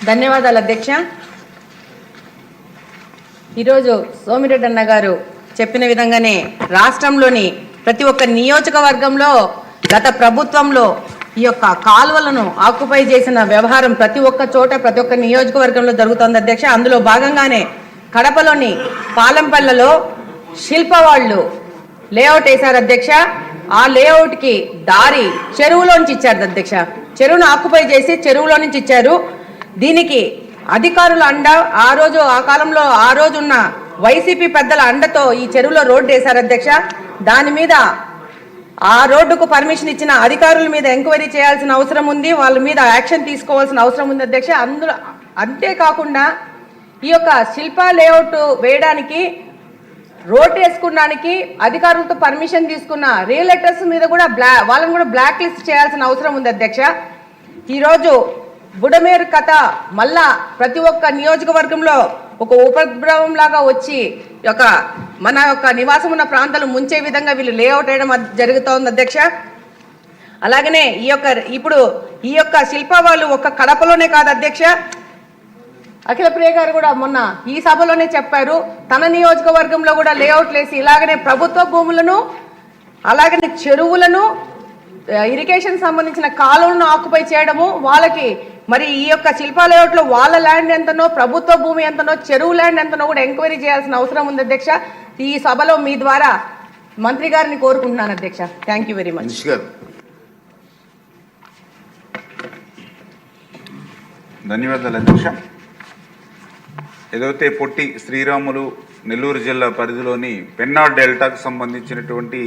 ధన్యవాదాలు అధ్యక్ష. ఈరోజు సోమిరెడ్డి అన్న గారు చెప్పిన విధంగానే రాష్ట్రంలోని ప్రతి ఒక్క నియోజకవర్గంలో గత ప్రభుత్వంలో ఈ యొక్క కాలువలను ఆక్యుపై చేసిన వ్యవహారం ప్రతి ఒక్క చోట ప్రతి ఒక్క నియోజకవర్గంలో జరుగుతోంది అధ్యక్ష. అందులో భాగంగానే కడపలోని పాలెంపల్లలో శిల్ప వాళ్ళు లేఅవుట్ వేశారు అధ్యక్ష. ఆ లేఅవుట్కి దారి చెరువులోంచి ఇచ్చారు అధ్యక్ష. చెరువును ఆక్యుపై చేసి చెరువులో నుంచి ఇచ్చారు. దీనికి అధికారుల అండ ఆ కాలంలో ఉన్న వైసీపీ పెద్దల అండతో ఈ చెరువులో రోడ్డు వేశారు అధ్యక్ష. దాని మీద ఆ రోడ్డుకు పర్మిషన్ ఇచ్చిన అధికారుల మీద ఎంక్వైరీ చేయాల్సిన అవసరం ఉంది, వాళ్ళ మీద యాక్షన్ తీసుకోవాల్సిన అవసరం ఉంది అధ్యక్ష. అంతేకాకుండా ఈ యొక్క శిల్ప లేఅవుట్ వేయడానికి రోడ్ వేసుకోవడానికి అధికారులతో పర్మిషన్ తీసుకున్న రియల్టర్స్ మీద కూడా వాళ్ళని కూడా బ్లాక్ లిస్ట్ చేయాల్సిన అవసరం ఉంది అధ్యక్ష. ఈరోజు బుడమేరు కథ మళ్ళా ప్రతి ఒక్క నియోజకవర్గంలో ఒక ఉపద్రవం లాగా వచ్చి మన నివాసం ఉన్న ప్రాంతాలు ముంచే విధంగా వీళ్ళు లేఅవుట్ వేయడం జరుగుతోంది అధ్యక్ష. అలాగనే ఇప్పుడు ఈ యొక్క శిల్ప వాళ్ళు ఒక్క కడపలోనే కాదు అధ్యక్ష, అఖిల ప్రియ గారు కూడా మొన్న ఈ సభలోనే చెప్పారు, తన నియోజకవర్గంలో కూడా లేఅవుట్లు వేసి ఇలాగనే ప్రభుత్వ భూములను అలాగనే చెరువులను ఇరిగేషన్ సంబంధించిన కాలువలను ఆక్యుపై చేయడము, వాళ్ళకి మరి ఈ యొక్క శిల్ప లేఅవుట్లో వాళ్ళ ల్యాండ్ ఎంతనో ప్రభుత్వ భూమి ఎంతనో చెరువు ల్యాండ్ ఎంతనో కూడా ఎంక్వైరీ చేయాల్సిన అవసరం ఉంది అధ్యక్ష. ఈ సభలో మీ ద్వారా మంత్రి గారిని కోరుకుంటున్నాను అధ్యక్ష. Thank you very much. ధన్యవాదాలు అధ్యక్ష. ఏదైతే పొట్టి శ్రీరాములు నెల్లూరు జిల్లా పరిధిలోని పెన్నా డెల్టాకు సంబంధించినటువంటి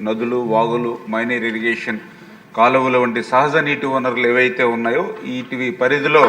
నదులు, వాగులు, మైనర్ ఇరిగేషన్ కాలువలు వంటి సహజ నీటి వనరులు ఏవైతే ఉన్నాయో వీటి పరిధిలో